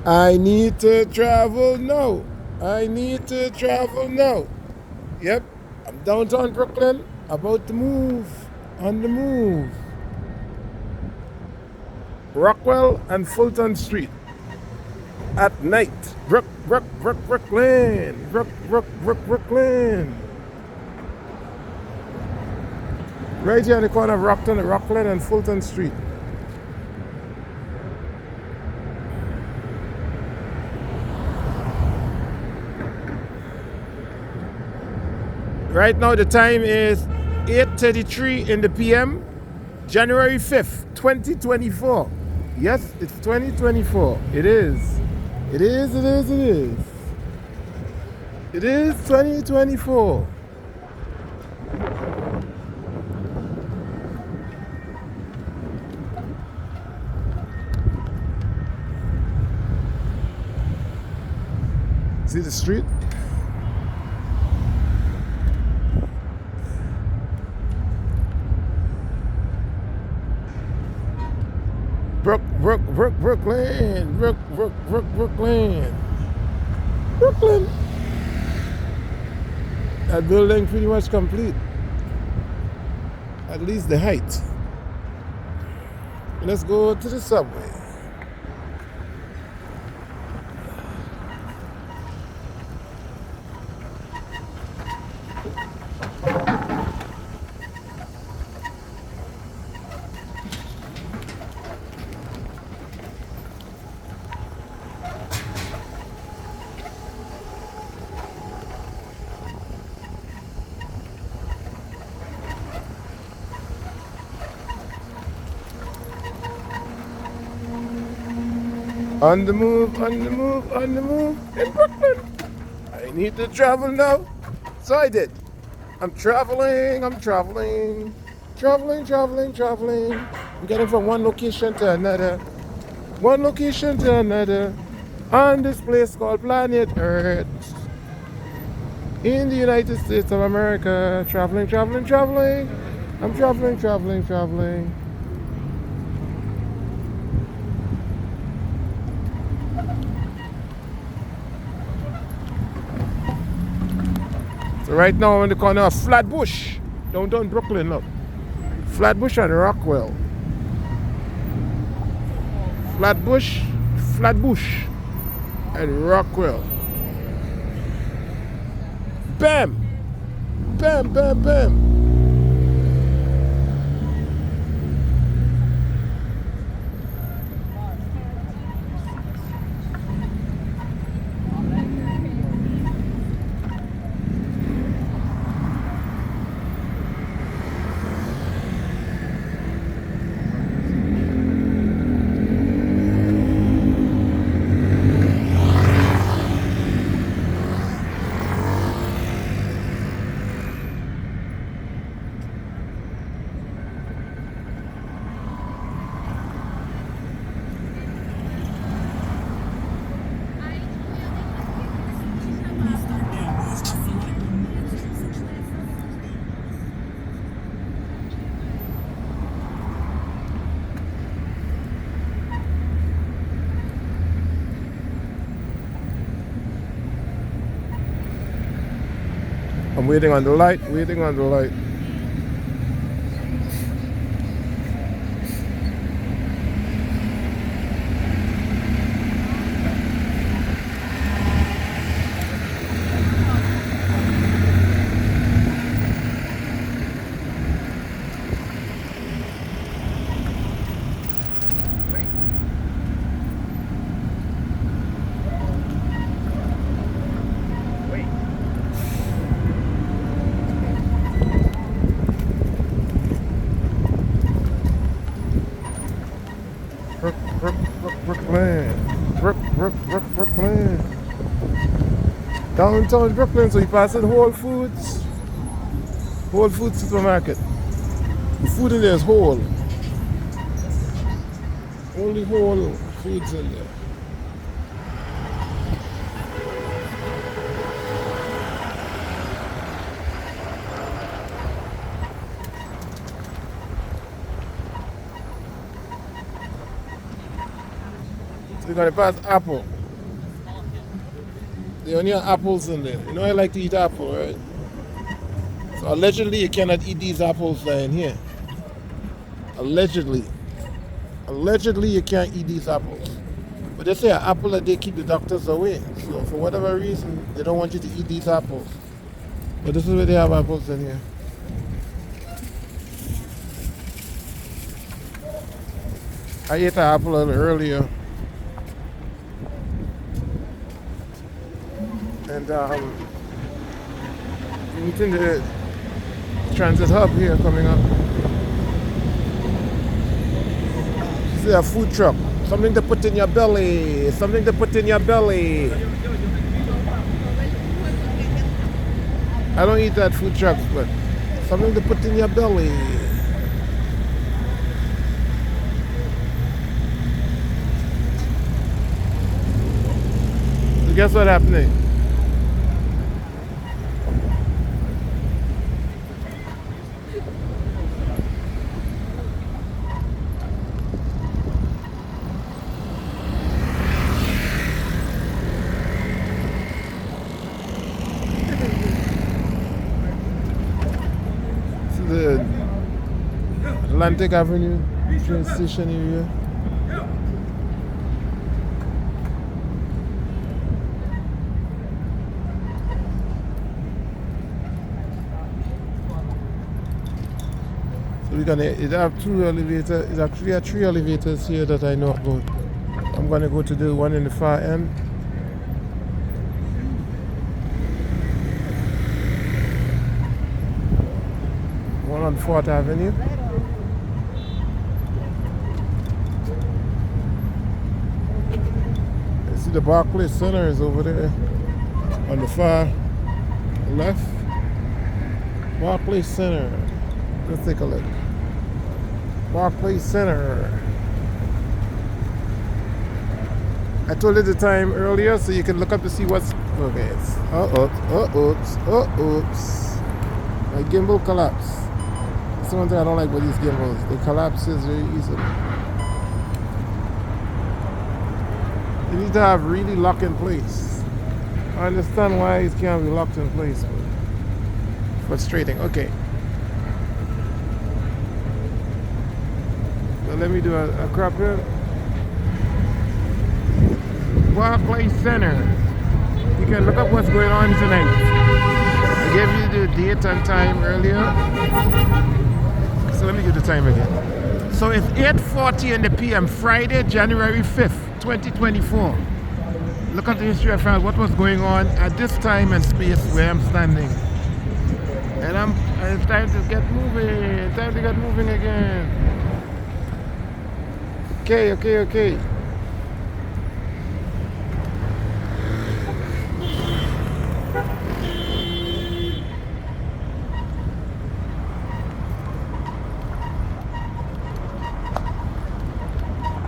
I need to travel now. I need to travel now. Yep, I'm downtown Brooklyn, about to move. On the move. Rockwell and Fulton Street at night. Brooklyn. Brooklyn. Right here on the corner of Rockland and Fulton Street. Right now the time is 8:33 in the PM, January 5th, 2024. Yes, it's 2024. It is. It is. It is 2024. See the street? Brooklyn. Brooklyn. That building pretty much complete. At least the height. Let's go to the subway. On the move in Brooklyn. I need to travel now. So I did. I'm traveling. I'm getting from one location to another. On this place called Planet Earth. In the United States of America. Traveling. I'm traveling. So right now I'm in the corner of Flatbush, downtown Brooklyn, look. Flatbush and Rockwell. Flatbush and Rockwell. Bam! I'm waiting on the light. Brooklyn. Downtown Brooklyn, so you pass at Whole Foods supermarket. The food in there is whole. Only whole foods in there. So you're gonna pass Apple. They only have apples in there. You know I like to eat apple, right? So allegedly you cannot eat these apples that are in here. Allegedly. Allegedly you can't eat these apples. But they say an apple that they keep the doctors away. So for whatever reason, they don't want you to eat these apples. But this is where they have apples in here. I ate an apple a little earlier. And meeting the transit hub here coming up. This is a food truck. Something to put in your belly. Something to put in your belly. I don't eat that food truck, but something to put in your belly. So guess what's happening? The Atlantic Avenue train station area. So we're gonna, it have 2 elevators, it's actually have 3 elevators here that I know about. I'm gonna go to the one in the far end. One on 4th Avenue. You see the Barclays Center is over there on the far left. Barclays Center. Let's take a look. Barclays Center. I told you the time earlier so you can look up to see what's okay. Oops. My gimbal collapsed. That's one thing I don't like with these gimbals. They collapses very easily. You need to have really locked in place. I understand why it can't be locked in place, but frustrating. Okay. So let me do a crop here. Barclays Center. You can look up what's going on tonight. I gave you the date and time earlier. So let me give the time again. So it's 8:40 in the PM, Friday, January 5th, 2024. Look at the history of France, what was going on at this time and space where I'm standing. And it's time to get moving. It's time to get moving again. Okay.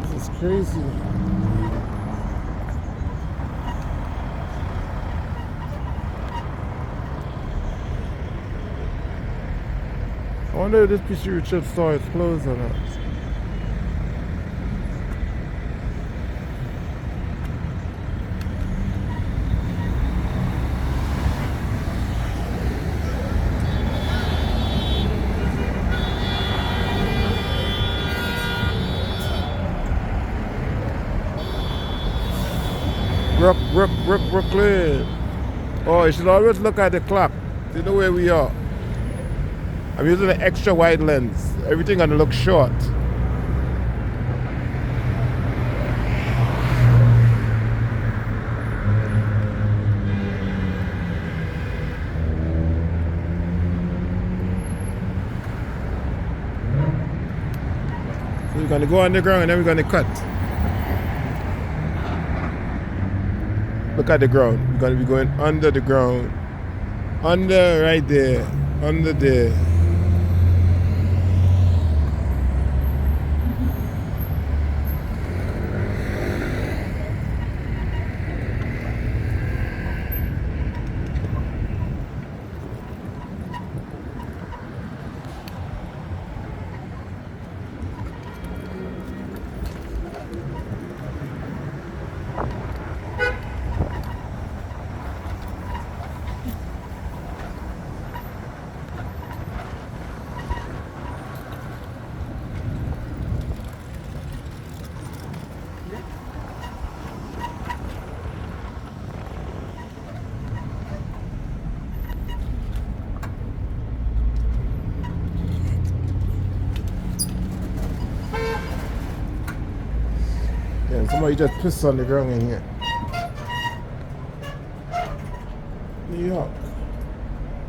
This is crazy. I wonder if this PC Richard store is closed or not. Brooklyn. Oh, you should always look at the clock. You know where we are. I'm using an extra wide lens. Everything gonna look short. So we're gonna go underground and then we're gonna cut. Look at the ground. We're gonna be going under the ground. Under right there. Under there. Somebody just pissed on the ground in here. New York.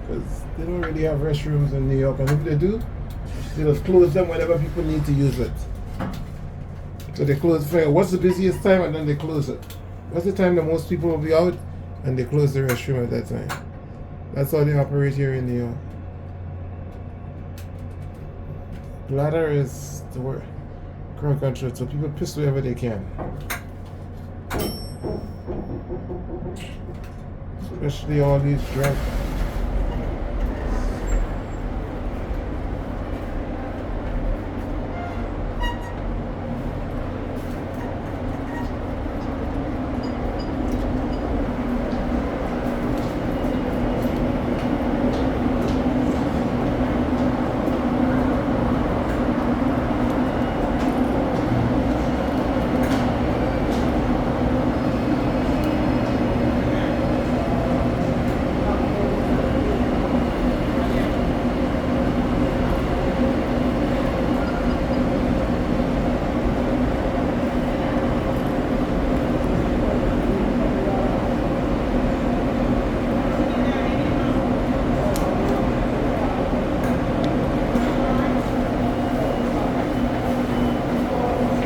Because they don't really have restrooms in New York, and if they do, they just close them whenever people need to use it. So they close for what's the busiest time, and then they close it. What's the time that most people will be out, and they close the restroom at that time. That's how they operate here in New York. Bladder is the word. Crowd control, so people piss wherever they can. Especially all these drunk.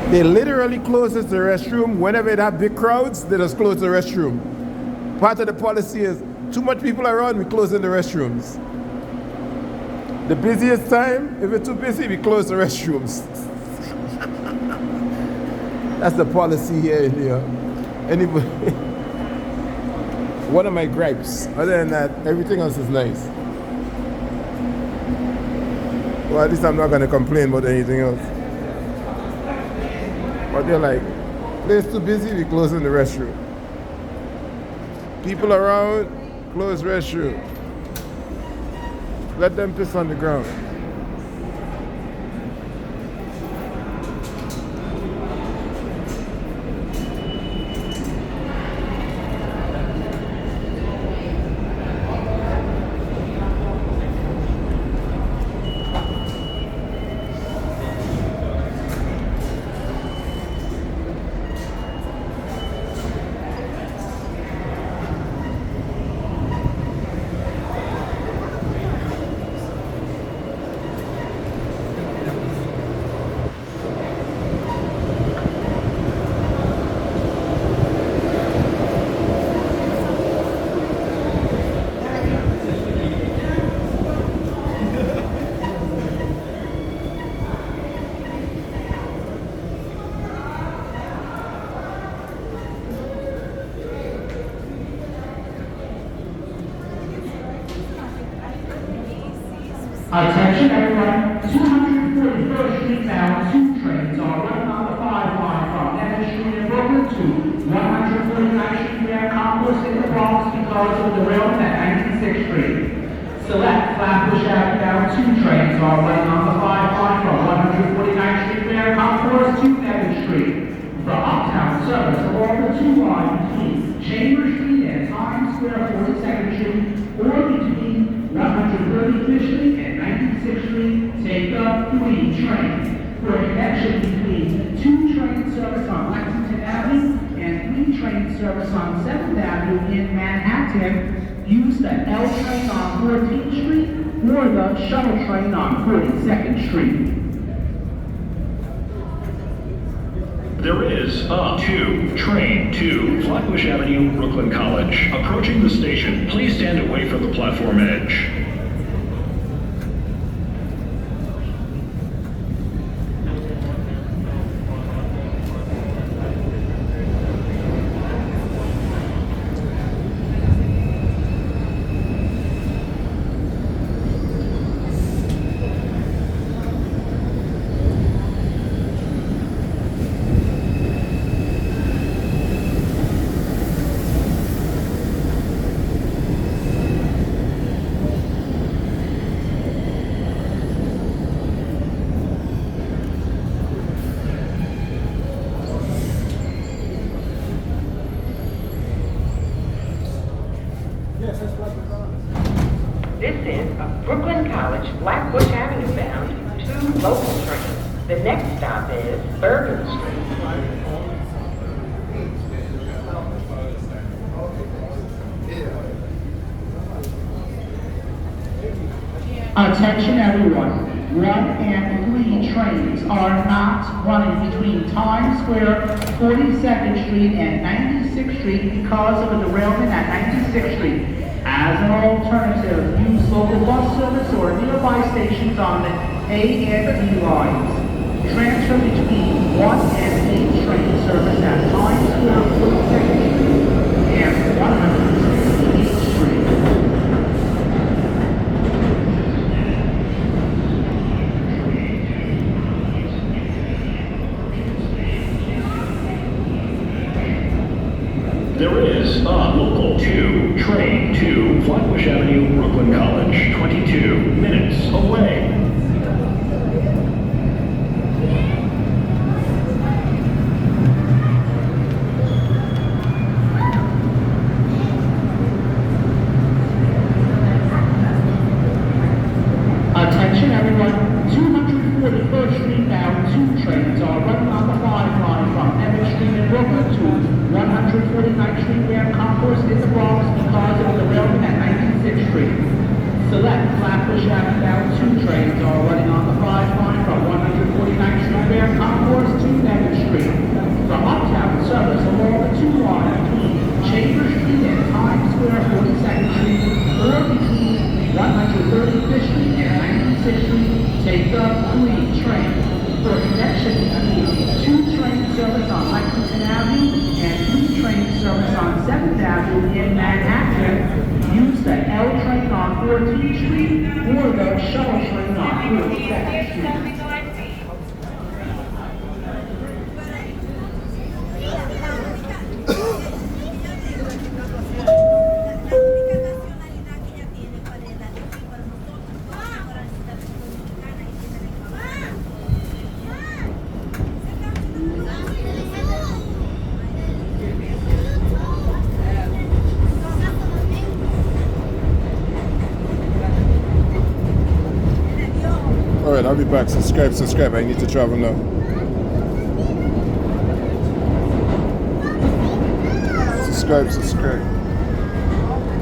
They literally closes the restroom whenever they have big crowds. They just close the restroom. Part of the policy is too much people around, we close in the restrooms. The busiest time, if it's too busy, we close the restrooms. That's the policy here in New York. Anyway, one of my gripes. Other than that, everything else is nice. Well, at least I'm not going to complain about anything else. But they're like, place too busy, we close in the restroom. People around, close restroom. Let them piss on the ground. Attention everyone, 241st Street bound 2 trains are running on the 5 line from Neville Street in Brooklyn to 149th Street where concourse in the Bronx because of the derailment at 96th Street. Select Flatbush Avenue bound 2 trains are running on the 5 line from 149th Street where concourse to Neville Street. For uptown service along the 2 line between Chambers Street and Times Square 42nd Street or between 135th Street and 96th Street, take the 3 train. For a connection between 2 train service on Lexington Avenue and 3 train service on 7th Avenue in Manhattan, use the L train on 14th Street or the shuttle train on 42nd Street. There is a 2 train to Flatbush Avenue, Brooklyn College. Approaching the station, please stand away from the platform edge. Attention everyone, 1 and 3 trains are not running between Times Square, 42nd Street, and 96th Street because of a derailment at 96th Street. As an alternative, use local bus service or nearby stations on the A and B lines. Transfer between 1 and 8 train service at Times Square, 42nd Street, and 168th Street. There is a local 2 train to Flatbush Avenue, Brooklyn College, 22 minutes away. Attention everyone, 241st Street bound 2 trains are running on the 5 line from Evans Street in Brooklyn to 149th Street where concourse in the Bronx because of the derailment at 96th Street. Select Flatbush Avenue bound 2 trains are running on the 5 line from 149th Street where concourse to Evans Street. From uptown service along the 2 line between Chambers Street and Times Square 42nd Street or between 135th Street and 96th Street, take the 3 train. For connection, 2 train service on Lexington Avenue and 3 train service on 7th Avenue in Manhattan. Use the L train on 14th Street or the shuttle train on 42nd Street. Alright, I'll be back. Subscribe. I need to travel now. Subscribe.